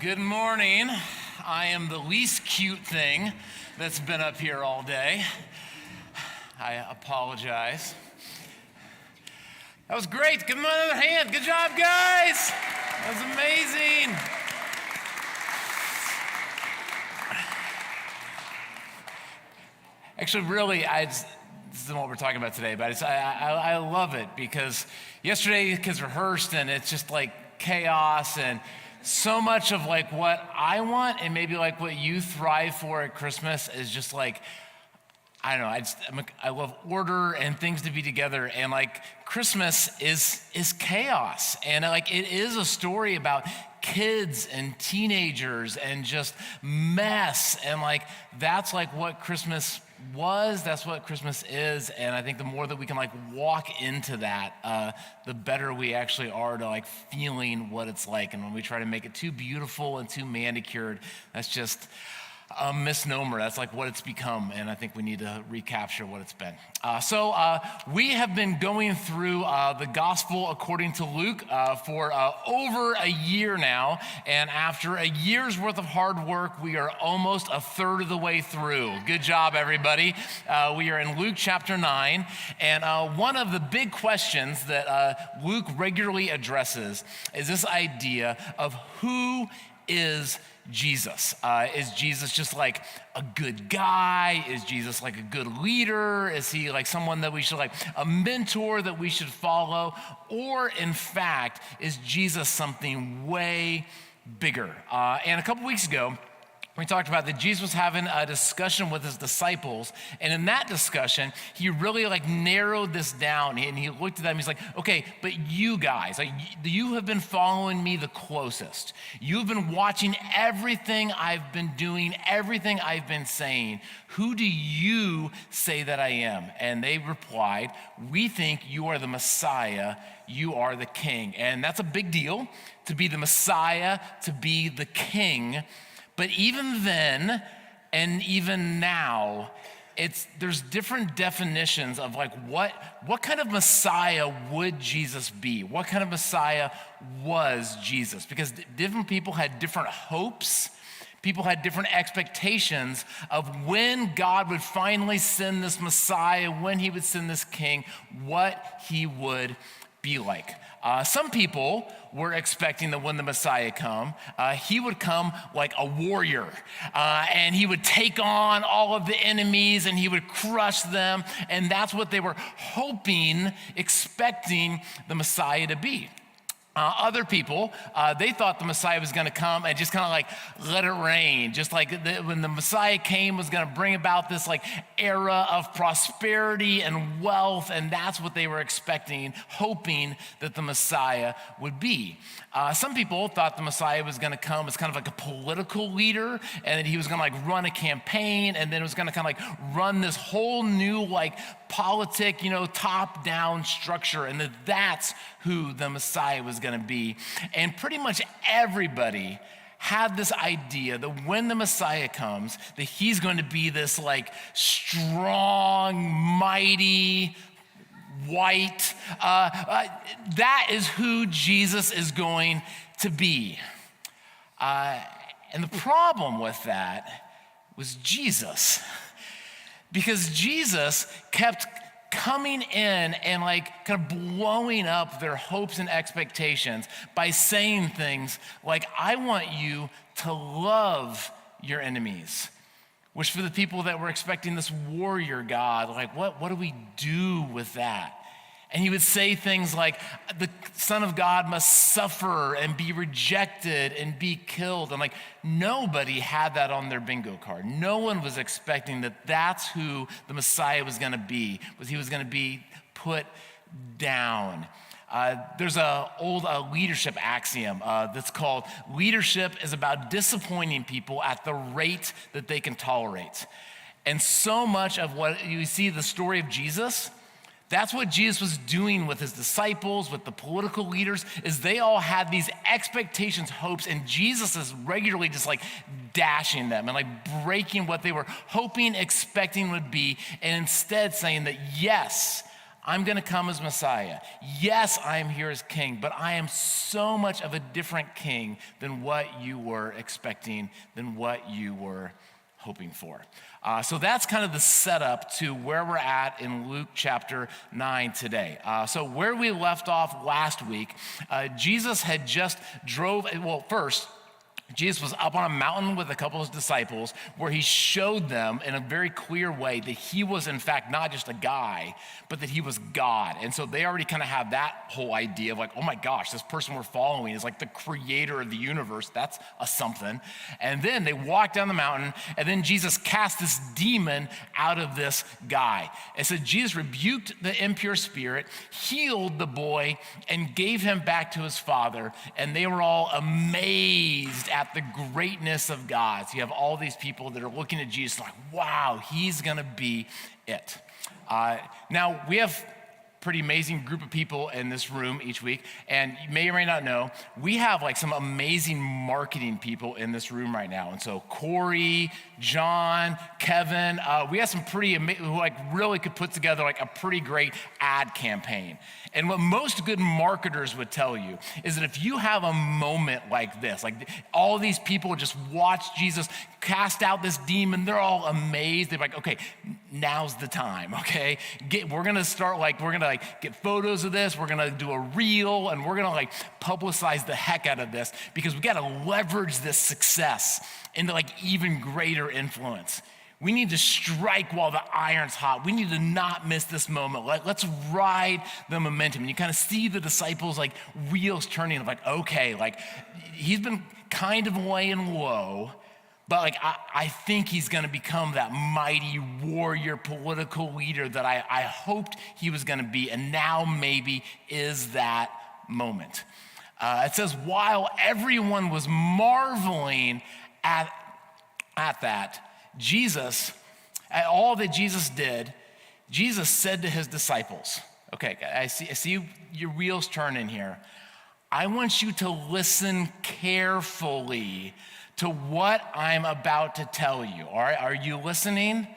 Good morning. I am the least cute thing that's been up here all day. I apologize. That was great. Give them another hand. Good job, guys. That was amazing. Actually, really, this isn't what we're talking about today, but I love it because yesterday kids rehearsed and it's just like chaos and so much of like what I want and maybe like what you thrive for at Christmas is just like, I don't know, I love order and things to be together, and like Christmas is chaos, and like it is a story about kids and teenagers and just mess, and like that's like what Christmas was, that's what Christmas is, and I think the more that we can like walk into that, the better we actually are to like feeling what it's like. And when we try to make it too beautiful and too manicured, that's just a misnomer. That's like what it's become, and I think we need to recapture what it's been. So we have been going through the gospel according to Luke for over a year now, and after a year's worth of hard work, we are almost a third of the way through. Good job, everybody. We are in Luke chapter 9, and one of the big questions that Luke regularly addresses is this idea of who is Jesus. Is Jesus just like a good guy? Is Jesus like a good leader? Is he like someone that we should like, a mentor that we should follow? Or in fact, is Jesus something way bigger? And a couple weeks ago, we talked about that Jesus was having a discussion with his disciples, and in that discussion, he really like narrowed this down, and he looked at them, he's like, okay, but you guys, like you have been following me the closest. You've been watching everything I've been doing, everything I've been saying. Who do you say that I am? And they replied, we think you are the Messiah, you are the King. And that's a big deal, to be the Messiah, to be the King. But even then, and even now, there's different definitions of like what kind of Messiah would Jesus be? What kind of Messiah was Jesus? Because different people had different hopes. People had different expectations of when God would finally send this Messiah, when he would send this King, what he would be like. Some people were expecting that when the Messiah he would come like a warrior, and he would take on all of the enemies and he would crush them, and that's what they were hoping, expecting the Messiah to be. Other people, they thought the Messiah was going to come and just kind of like let it rain. Just like when the Messiah came, was going to bring about this like era of prosperity and wealth, and that's what they were expecting, hoping that the Messiah would be. Some people thought the Messiah was going to come as kind of like a political leader, and that he was going to like run a campaign, and then it was going to kind of like run this whole new like politic, top-down structure, and that's who the Messiah was going to be. And pretty much everybody had this idea that when the Messiah comes, that he's going to be this like strong, mighty, white. That is who Jesus is going to be. And the problem with that was Jesus. Because Jesus kept coming in and like kind of blowing up their hopes and expectations by saying things like, I want you to love your enemies. Which for the people that were expecting this warrior God, like what do we do with that? And he would say things like, the Son of God must suffer and be rejected and be killed. And like nobody had that on their bingo card. No one was expecting that that's who the Messiah was going to be, was he was going to be put down. There's an old leadership axiom that's called, leadership is about disappointing people at the rate that they can tolerate. And so much of what you see, the story of Jesus, that's what Jesus was doing with his disciples, with the political leaders, is they all had these expectations, hopes, and Jesus is regularly just like dashing them and like breaking what they were hoping, expecting would be, and instead saying that, yes, I'm going to come as Messiah. Yes, I am here as king, but I am so much of a different king than what you were expecting, than what you were hoping for. So that's kind of the setup to where we're at in Luke chapter 9 today. So where we left off last week, Jesus had just first, Jesus was up on a mountain with a couple of his disciples where he showed them in a very clear way that he was in fact not just a guy, but that he was God. And so they already kind of have that whole idea of like, oh my gosh, this person we're following is like the creator of the universe. That's a something. And then they walked down the mountain, and then Jesus cast this demon out of this guy. And so Jesus rebuked the impure spirit, healed the boy, and gave him back to his father. And they were all amazed at the greatness of God. So you have all these people that are looking at Jesus like, wow, he's gonna be it. Now, we have pretty amazing group of people in this room each week, and you may or may not know, we have like some amazing marketing people in this room right now. And so Corey, John, Kevin, we have some pretty amazing, who like really could put together like a pretty great ad campaign. And what most good marketers would tell you is that if you have a moment like this, like all these people just watch Jesus cast out this demon, they're all amazed. They're like, okay, now's the time, okay? We're gonna get photos of this, we're gonna do a reel, and we're gonna like publicize the heck out of this because we gotta leverage this success into like even greater influence. We need to strike while the iron's hot. We need to not miss this moment. Let's ride the momentum. And you kind of see the disciples like wheels turning of like, okay, like he's been kind of laying low, but like I think he's gonna become that mighty warrior political leader that I hoped he was gonna be, and now maybe is that moment. It says, while everyone was marveling at that, at all that Jesus did, Jesus said to his disciples, okay, I see your wheels turning here. I want you to listen carefully to what I'm about to tell you. All right, are you listening?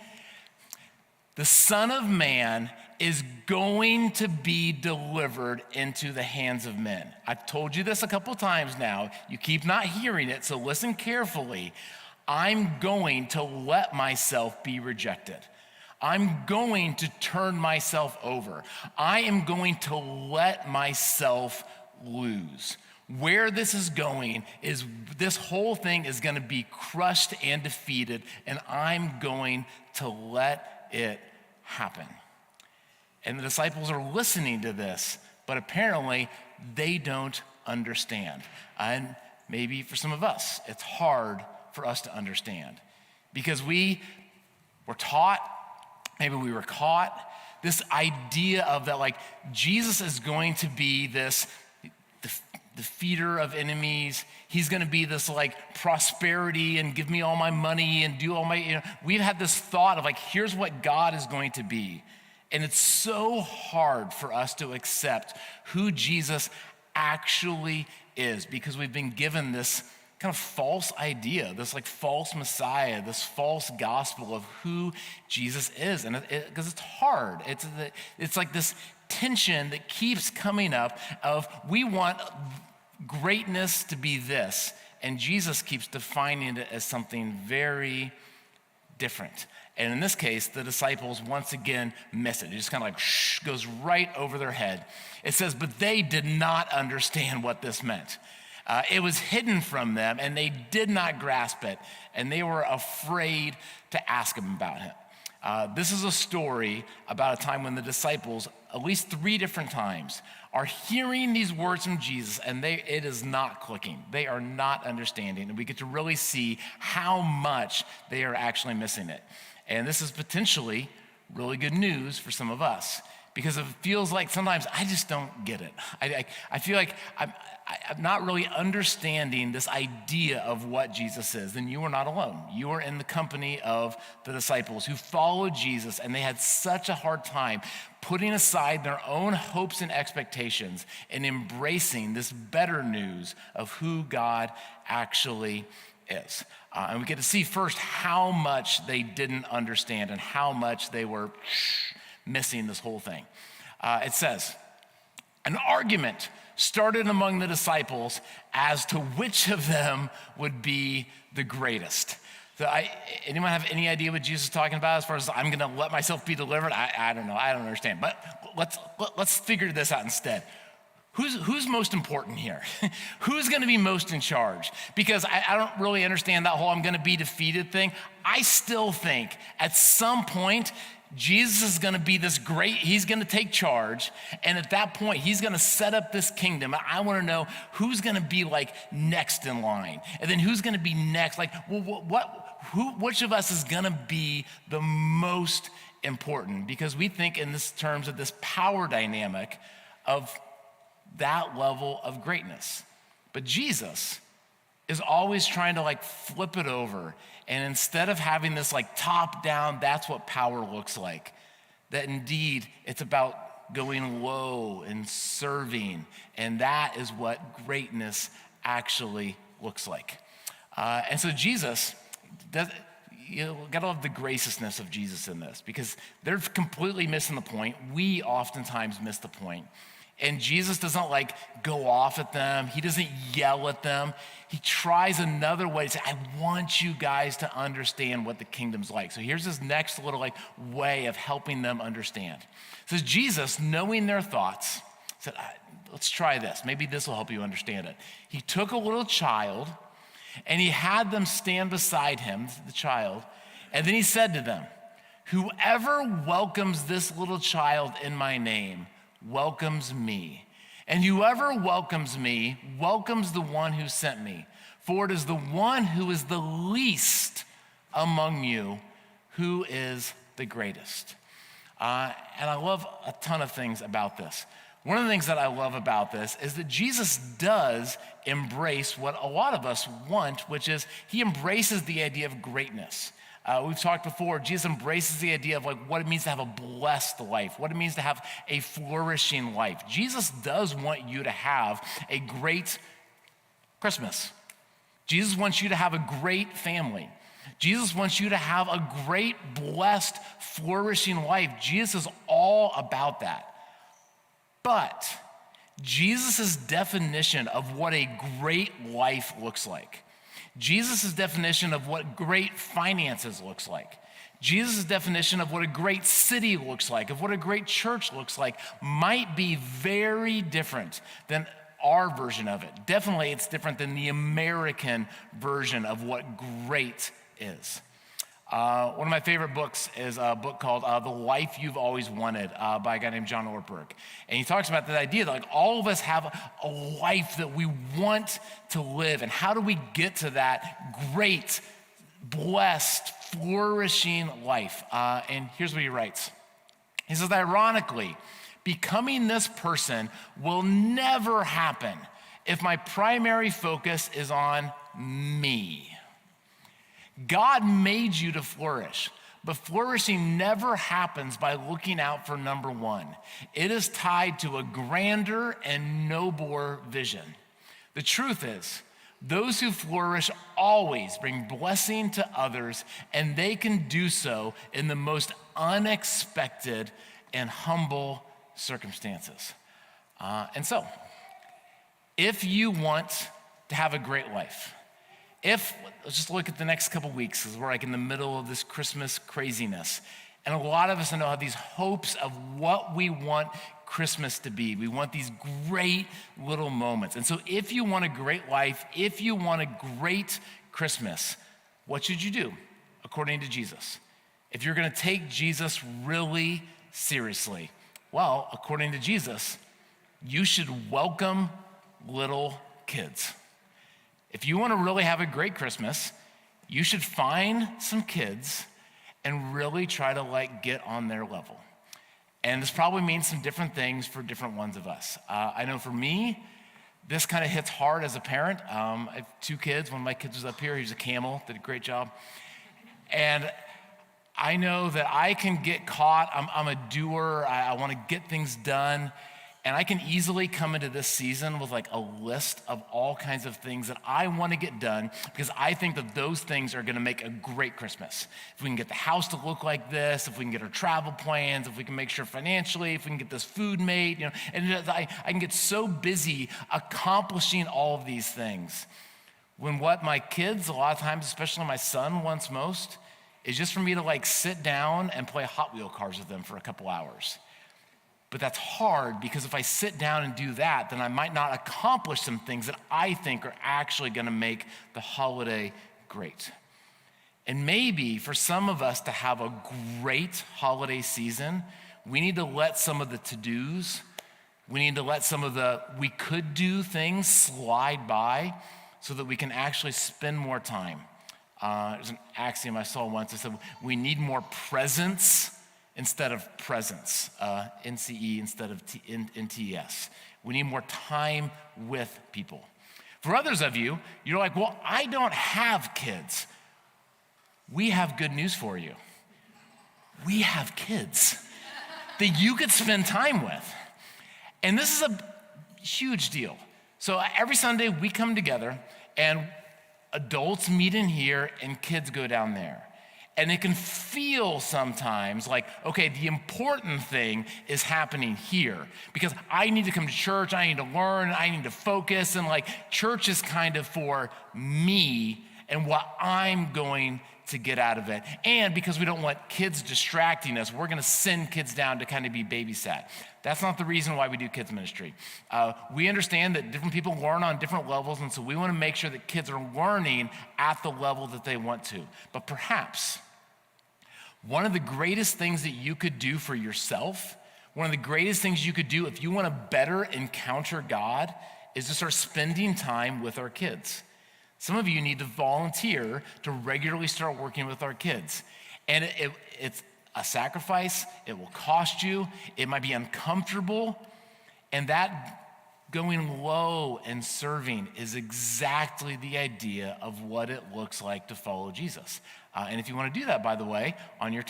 The Son of Man is going to be delivered into the hands of men. I've told you this a couple times now. You keep not hearing it, so listen carefully. I'm going to let myself be rejected. I'm going to turn myself over. I am going to let myself lose. Where this is going is this whole thing is going to be crushed and defeated, and I'm going to let it happen. And the disciples are listening to this, but apparently they don't understand. And maybe for some of us, it's hard for us to understand because we were taught, maybe we were caught, this idea of that like Jesus is going to be this defeater of enemies. He's going to be this like prosperity and give me all my money and do all my, we've had this thought of like, here's what God is going to be. And it's so hard for us to accept who Jesus actually is because we've been given this kind of false idea, this like false Messiah, this false gospel of who Jesus is. And because it's hard. It's like this tension that keeps coming up of we want greatness to be this, and Jesus keeps defining it as something very different. And in this case, the disciples once again miss it. It just kind of like goes right over their head. It says, but they did not understand what this meant. It was hidden from them, and they did not grasp it, and they were afraid to ask him about it. This is a story about a time when the disciples, at least 3 different times, are hearing these words from Jesus, and it is not clicking. They are not understanding, and we get to really see how much they are actually missing it. And this is potentially really good news for some of us, because it feels like sometimes I just don't get it. I feel like I'm not really understanding this idea of what Jesus is. Then you are not alone. You are in the company of the disciples who followed Jesus, and they had such a hard time putting aside their own hopes and expectations and embracing this better news of who God actually is. And we get to see first how much they didn't understand and how much they were missing this whole thing. It says, an argument started among the disciples as to which of them would be the greatest. So anyone have any idea what Jesus is talking about as far as I'm gonna let myself be delivered? I don't know, I don't understand. But let's figure this out instead. Who's most important here? Who's gonna be most in charge? Because I don't really understand that whole I'm gonna be defeated thing. I still think at some point, Jesus is gonna be this great, he's gonna take charge, and at that point, he's gonna set up this kingdom. I wanna know who's gonna be like next in line, and then who's gonna be next, like, which of us is gonna be the most important? Because we think in this terms of this power dynamic of that level of greatness. But Jesus is always trying to like flip it over. And instead of having this like top down, that's what power looks like, that indeed it's about going low and serving. And that is what greatness actually looks like. And so Jesus, you gotta love the graciousness of Jesus in this, because they're completely missing the point. We oftentimes miss the point. And Jesus doesn't like go off at them. He doesn't yell at them. He tries another way to say, I want you guys to understand what the kingdom's like. So here's this next little like way of helping them understand. So Jesus, knowing their thoughts, said, let's try this. Maybe this will help you understand it. He took a little child and he had them stand beside him, the child, and then he said to them, whoever welcomes this little child in my name welcomes me. And whoever welcomes me welcomes the one who sent me. For it is the one who is the least among you who is the greatest. And I love a ton of things about this. One of the things that I love about this is that Jesus does embrace what a lot of us want, which is he embraces the idea of greatness. We've talked before, Jesus embraces the idea of like what it means to have a blessed life, what it means to have a flourishing life. Jesus does want you to have a great Christmas. Jesus wants you to have a great family. Jesus wants you to have a great, blessed, flourishing life. Jesus is all about that. But Jesus' definition of what a great life looks like, Jesus' definition of what great finances looks like, Jesus' definition of what a great city looks like, of what a great church looks like, might be very different than our version of it. Definitely it's different than the American version of what great is. One of my favorite books is a book called The Life You've Always Wanted by a guy named John Ortberg. And he talks about the idea that like all of us have a life that we want to live. And how do we get to that great, blessed, flourishing life? And here's what he writes. He says, ironically, becoming this person will never happen if my primary focus is on me. God made you to flourish, but flourishing never happens by looking out for number one. It is tied to a grander and nobler vision. The truth is, those who flourish always bring blessing to others, and they can do so in the most unexpected and humble circumstances. And so, if you want to have a great life, let's just look at the next couple weeks, because we're like in the middle of this Christmas craziness. And a lot of us know have these hopes of what we want Christmas to be. We want these great little moments. And so if you want a great life, if you want a great Christmas, what should you do according to Jesus? If you're gonna take Jesus really seriously, well, according to Jesus, you should welcome little kids. If you want to really have a great Christmas, you should find some kids and really try to like get on their level. And this probably means some different things for different ones of us. I know for me, this kind of hits hard as a parent. I have two kids. One of my kids was up here. He was a camel, did a great job. And I know that I can get caught. I'm a doer. I want to get things done. And I can easily come into this season with like a list of all kinds of things that I want to get done because I think that those things are going to make a great Christmas. If we can get the house to look like this, if we can get our travel plans, if we can make sure financially, if we can get this food made, and I can get so busy accomplishing all of these things. When what my kids, a lot of times, especially my son, wants most is just for me to like sit down and play Hot Wheel cars with them for a couple hours. But that's hard because if I sit down and do that, then I might not accomplish some things that I think are actually going to make the holiday great. And maybe for some of us to have a great holiday season, we need to let some of the to-dos, we need to let some of the we could do things slide by so that we can actually spend more time. There's an axiom I saw once that said we need more presence instead of presence, NCE instead of NTS. We need more time with people. For others of you, you're like, well, I don't have kids. We have good news for you. We have kids that you could spend time with. And this is a huge deal. So every Sunday we come together and adults meet in here and kids go down there. And it can feel sometimes like, okay, the important thing is happening here because I need to come to church, I need to learn, I need to focus, and like church is kind of for me and what I'm going to get out of it. And because we don't want kids distracting us, we're gonna send kids down to kind of be babysat. That's not the reason why we do kids ministry. We understand that different people learn on different levels, and so we wanna make sure that kids are learning at the level that they want to. But perhaps one of the greatest things that you could do for yourself, one of the greatest things you could do if you want to better encounter God is to start spending time with our kids. Some of you need to volunteer to regularly start working with our kids. And it's a sacrifice, it will cost you, it might be uncomfortable, and that going low and serving is exactly the idea of what it looks like to follow Jesus. And if you want to do that, by the way, on your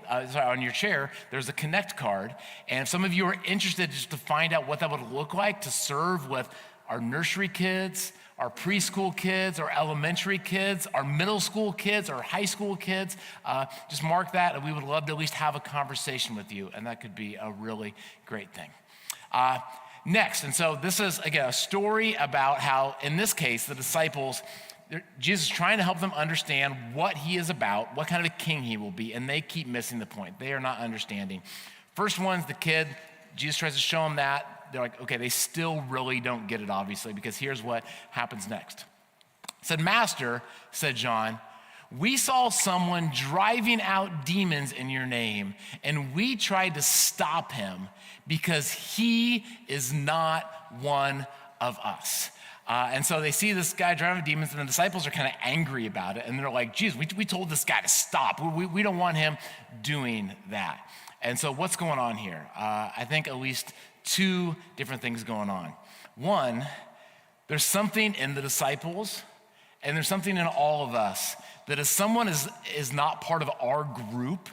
on your chair, there's a Connect card. And if some of you are interested just to find out what that would look like to serve with our nursery kids, our preschool kids, our elementary kids, our middle school kids, our high school kids, just mark that, and we would love to at least have a conversation with you, and that could be a really great thing. Next, and so this is, again, a story about how, in this case, the disciples, Jesus is trying to help them understand what he is about, what kind of a king he will be, and they keep missing the point. They are not understanding. First one's the kid. Jesus tries to show them that. They're like, okay, they still really don't get it, obviously, because here's what happens next. Said, Master, said John, we saw someone driving out demons in your name, and we tried to stop him because he is not one of us. And so they see this guy driving demons, and the disciples are kind of angry about it. And they're like, geez, we told this guy to stop. We don't want him doing that. And so what's going on here? I think at least two different things going on. One, there's something in the disciples, and there's something in all of us that if someone is not part of our group,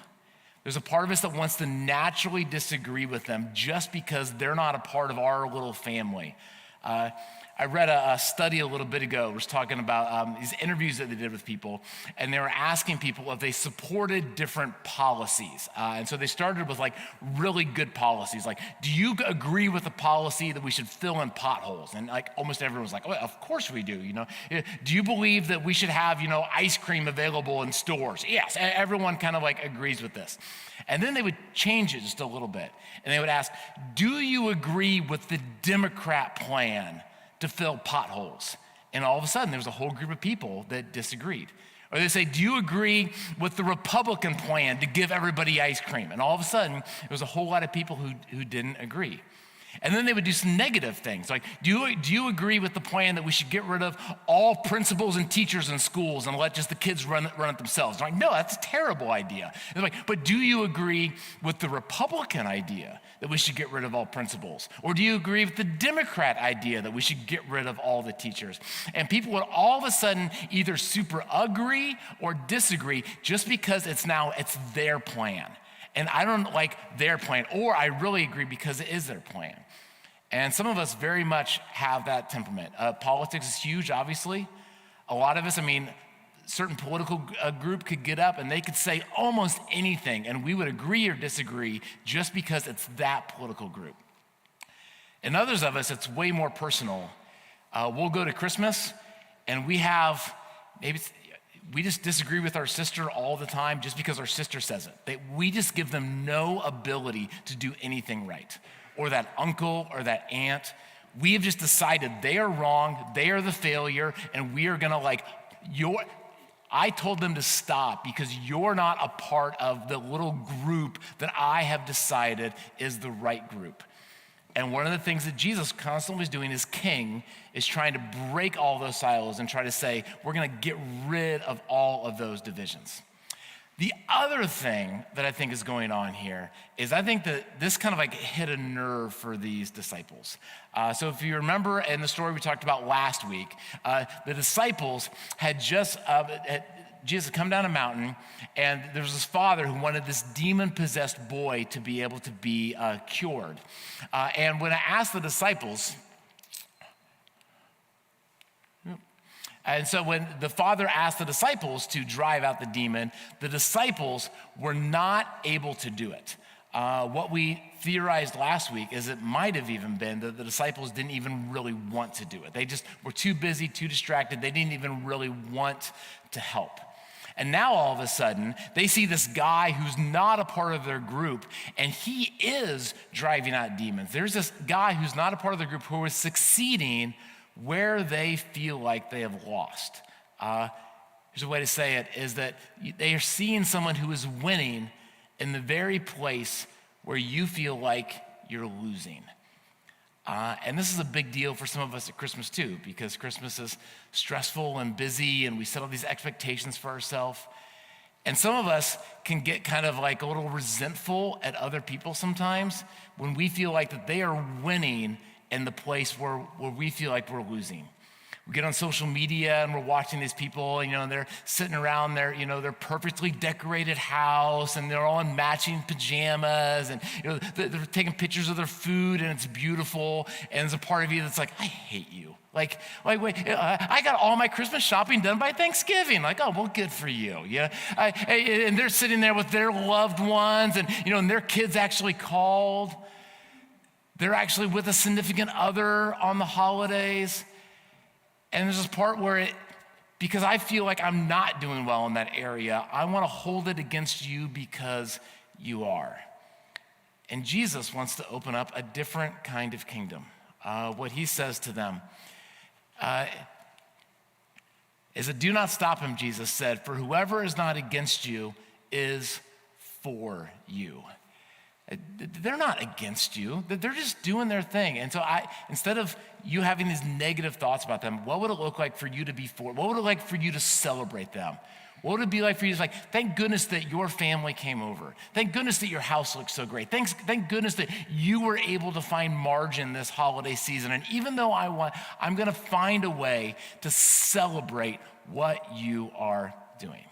there's a part of us that wants to naturally disagree with them just because they're not a part of our little family. I read a study a little bit ago. It was talking about these interviews that they did with people, and they were asking people if they supported different policies. And so they started with like really good policies. Like, do you agree with the policy that we should fill in potholes? And like almost everyone was like, oh, of course we do, Do you believe that we should have, ice cream available in stores? Yes, everyone kind of like agrees with this. And then they would change it just a little bit. And they would ask, do you agree with the Democrat plan to fill potholes? And all of a sudden, there was a whole group of people that disagreed. Or they say, do you agree with the Republican plan to give everybody ice cream? And all of a sudden, there was a whole lot of people who didn't agree. And then they would do some negative things, like, do you agree with the plan that we should get rid of all principals and teachers in schools and let just the kids run it themselves? They're like, no, that's a terrible idea. And they're like, but do you agree with the Republican idea that we should get rid of all principals? Or do you agree with the Democrat idea that we should get rid of all the teachers? And people would all of a sudden either super agree or disagree just because it's their plan. And I don't like their plan, or I really agree because it is their plan. And some of us very much have that temperament. Politics is huge, obviously. A lot of us, certain political group could get up and they could say almost anything, and we would agree or disagree just because it's that political group. And others of us, it's way more personal. We'll go to Christmas, and we just disagree with our sister all the time just because our sister says it. We just give them no ability to do anything right. Or that uncle or that aunt. We have just decided they are wrong, they are the failure, and we are gonna I told them to stop because you're not a part of the little group that I have decided is the right group. And one of the things that Jesus constantly is doing as king is trying to break all those silos and try to say, we're gonna get rid of all of those divisions. The other thing that I think is going on here is I think that this kind of hit a nerve for these disciples. So if you remember in the story we talked about last week, the disciples had Jesus had come down a mountain, and there was this father who wanted this demon-possessed boy to be able to be cured. And when I asked the disciples, and so when the father asked the disciples to drive out the demon, the disciples were not able to do it. What we theorized last week is it might have even been that the disciples didn't even really want to do it. They just were too busy, too distracted. They didn't even really want to help. And now all of a sudden, they see this guy who's not a part of their group, and he is driving out demons. There's this guy who's not a part of the group who is succeeding where they feel like they have lost. Here's a way to say it, is that they are seeing someone who is winning in the very place where you feel like you're losing. And this is a big deal for some of us at Christmas too, because Christmas is stressful and busy, and we set all these expectations for ourselves. And some of us can get kind of a little resentful at other people sometimes when we feel like that they are winning in the place where we feel like we're losing. We get on social media and we're watching these people, and they're sitting around their perfectly decorated house, and they're all in matching pajamas, and they're taking pictures of their food, and it's beautiful. And there's a part of you that's like, I hate you. Wait, I got all my Christmas shopping done by Thanksgiving. Oh, well, good for you. Yeah, and they're sitting there with their loved ones, and their kids actually called. They're actually with a significant other on the holidays. And there's this part where because I feel like I'm not doing well in that area, I want to hold it against you because you are. And Jesus wants to open up a different kind of kingdom. What he says to them is that do not stop him, Jesus said, for whoever is not against you is for you. They're not against you. They're just doing their thing. And so instead of you having these negative thoughts about them, what would it look like for you to be for? What would it like for you to celebrate them? What would it be like for you to thank goodness that your family came over. Thank goodness that your house looks so great. Thank goodness that you were able to find margin this holiday season. And even though I'm gonna find a way to celebrate what you are doing.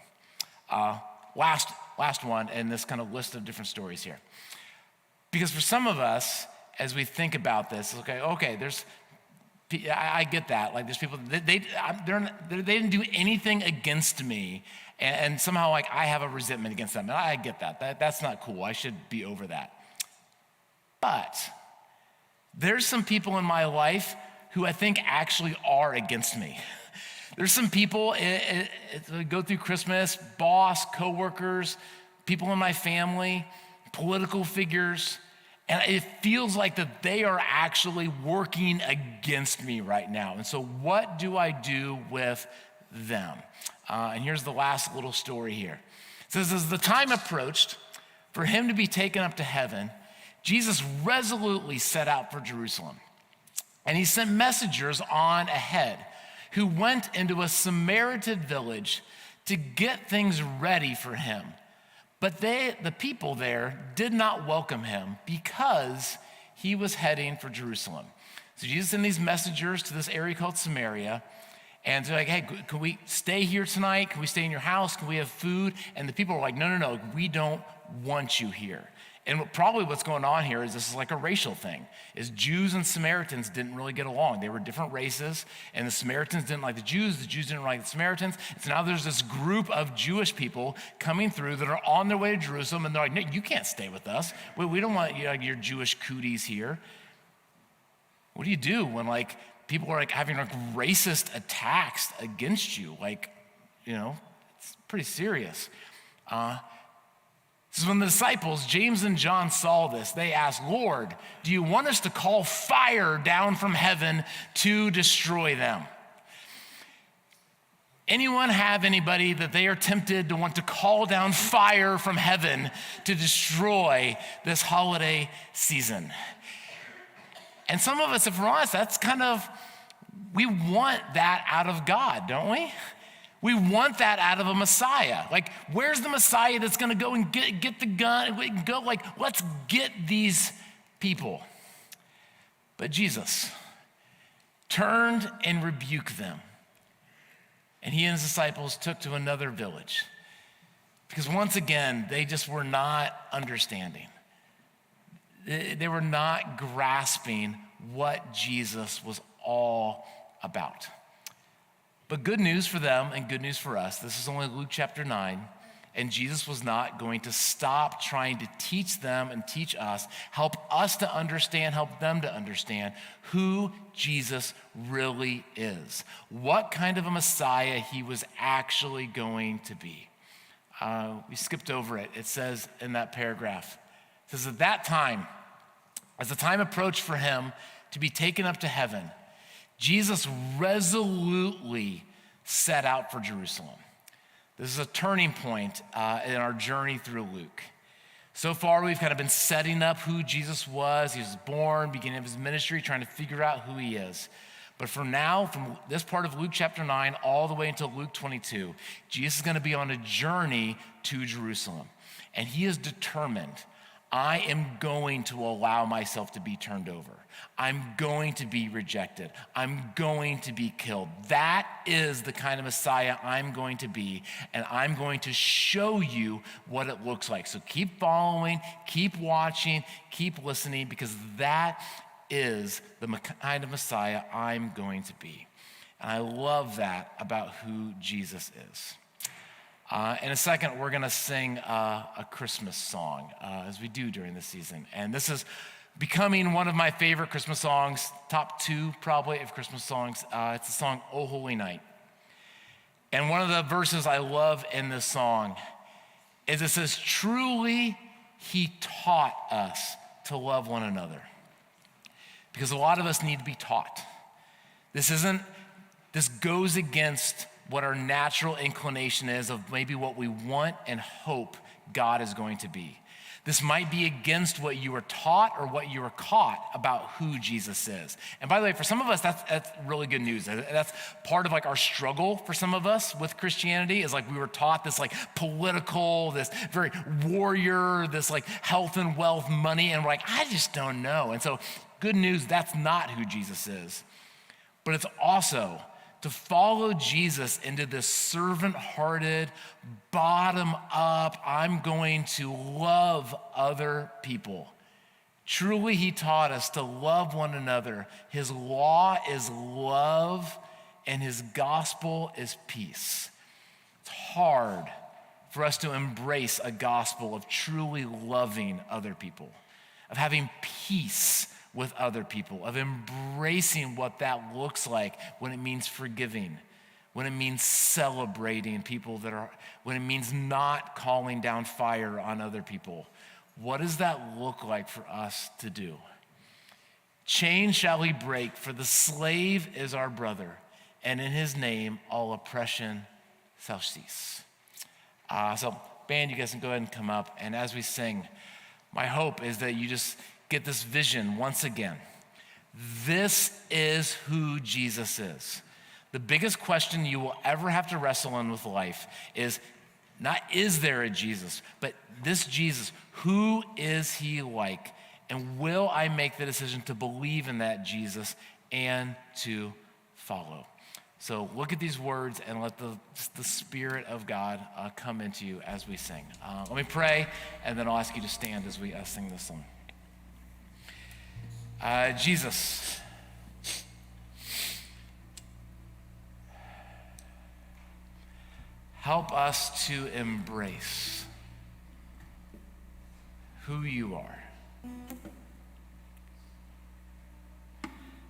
Last one in this kind of list of different stories here. Because for some of us, as we think about this, okay, I get that. There's people, they didn't do anything against me, and somehow I have a resentment against them. And I get that. That's not cool. I should be over that. But there's some people in my life who I think actually are against me. There's some people, go through Christmas, boss, coworkers, people in my family, political figures, and it feels like that they are actually working against me right now. And so what do I do with them? And here's the last little story here. It says, as the time approached for him to be taken up to heaven, Jesus resolutely set out for Jerusalem. And he sent messengers on ahead who went into a Samaritan village to get things ready for him. But the people there did not welcome him because he was heading for Jerusalem. So Jesus sent these messengers to this area called Samaria, and they're hey, can we stay here tonight? Can we stay in your house? Can we have food? And the people were like, no, we don't want you here. And probably what's going on here is this is like a racial thing, is Jews and Samaritans didn't really get along. They were different races, and the Samaritans didn't like the Jews didn't like the Samaritans. And so now there's this group of Jewish people coming through that are on their way to Jerusalem, and they're like, no, you can't stay with us. We don't want your Jewish cooties here. What do you do when like people are like having like racist attacks against you? Like, it's pretty serious. This is when the disciples, James and John, saw this. They asked, Lord, do you want us to call fire down from heaven to destroy them? Anyone have anybody that they are tempted to want to call down fire from heaven to destroy this holiday season? And some of us, if we're honest, we want that out of God, don't we? We want that out of a Messiah. Like, where's the Messiah that's gonna go and get the gun and go like, let's get these people? But Jesus turned and rebuked them. And he and his disciples took to another village. Because once again, they just were not understanding. They were not grasping what Jesus was all about. But good news for them and good news for us. This is only Luke chapter 9, and Jesus was not going to stop trying to teach them and teach us, help us to understand, help them to understand who Jesus really is, what kind of a Messiah he was actually going to be. We skipped over it. It says in that paragraph, it says, at that time, as the time approached for him to be taken up to heaven, Jesus resolutely set out for Jerusalem. This is a turning point in our journey through Luke. So far, we've kind of been setting up who Jesus was. He was born, beginning of his ministry, trying to figure out who he is. But for now, from this part of Luke chapter 9 all the way until Luke 22, Jesus is going to be on a journey to Jerusalem. And he is determined, I am going to allow myself to be turned over. I'm going to be rejected. I'm going to be killed. That is the kind of Messiah I'm going to be, and I'm going to show you what it looks like. So keep following, keep watching, keep listening, because that is the kind of Messiah I'm going to be. And I love that about who Jesus is. In a second, we're going to sing a Christmas song, as we do during the season. And this is becoming one of my favorite Christmas songs, top 2 probably of Christmas songs. It's the song, O Holy Night. And one of the verses I love in this song is it says, truly he taught us to love one another. Because a lot of us need to be taught. This goes against what our natural inclination is of maybe what we want and hope God is going to be. This might be against what you were taught or what you were caught about who Jesus is. And by the way, for some of us, that's really good news. That's part of like our struggle for some of us with Christianity is like we were taught this like political, this very warrior, this like health and wealth, money, and we're like, I just don't know. And so good news, that's not who Jesus is. But it's also to follow Jesus into this servant-hearted, bottom-up, I'm going to love other people. Truly, he taught us to love one another. His law is love, and his gospel is peace. It's hard for us to embrace a gospel of truly loving other people, of having peace with other people, of embracing what that looks like when it means forgiving, when it means celebrating people when it means not calling down fire on other people. What does that look like for us to do? Chains shall he break, for the slave is our brother, and in his name all oppression shall cease. So band, you guys can go ahead and come up, and as we sing, my hope is that you just get this vision once again. This is who Jesus is. The biggest question you will ever have to wrestle in with life is not, is there a Jesus, but this Jesus, who is he like? And will I make the decision to believe in that Jesus and to follow? So look at these words and let the Spirit of God come into you as we sing. Let me pray, and then I'll ask you to stand as we sing this song. Jesus, help us to embrace who you are.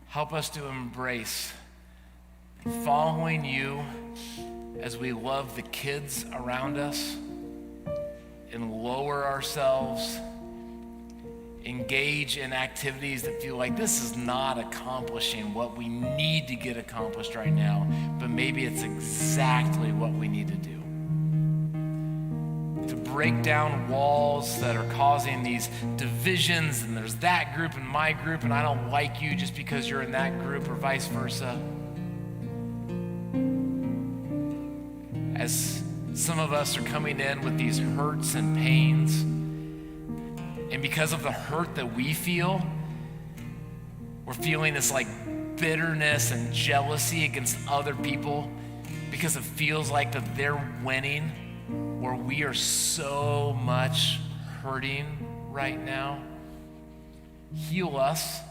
Help us to embrace following you as we love the kids around us and lower ourselves, engage in activities that feel like this is not accomplishing what we need to get accomplished right now, but maybe it's exactly what we need to do. To break down walls that are causing these divisions, and there's that group and my group, and I don't like you just because you're in that group, or vice versa. As some of us are coming in with these hurts and pains, and because of the hurt that we feel, we're feeling this like bitterness and jealousy against other people because it feels like that they're winning where we are so much hurting right now. Heal us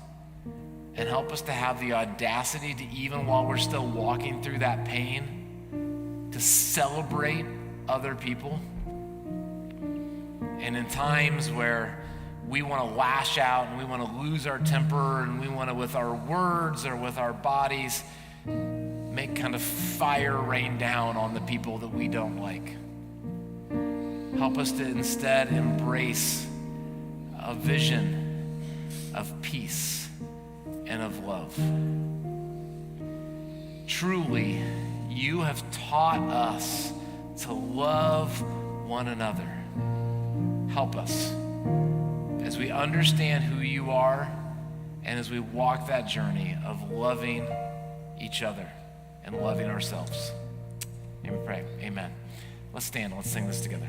and help us to have the audacity to, even while we're still walking through that pain, to celebrate other people. And in times where we want to lash out and we want to lose our temper and we want to, with our words or with our bodies, make kind of fire rain down on the people that we don't like. Help us to instead embrace a vision of peace and of love. Truly, you have taught us to love one another. Help us as we understand who you are and as we walk that journey of loving each other and loving ourselves. And we pray, amen. Let's stand, let's sing this together.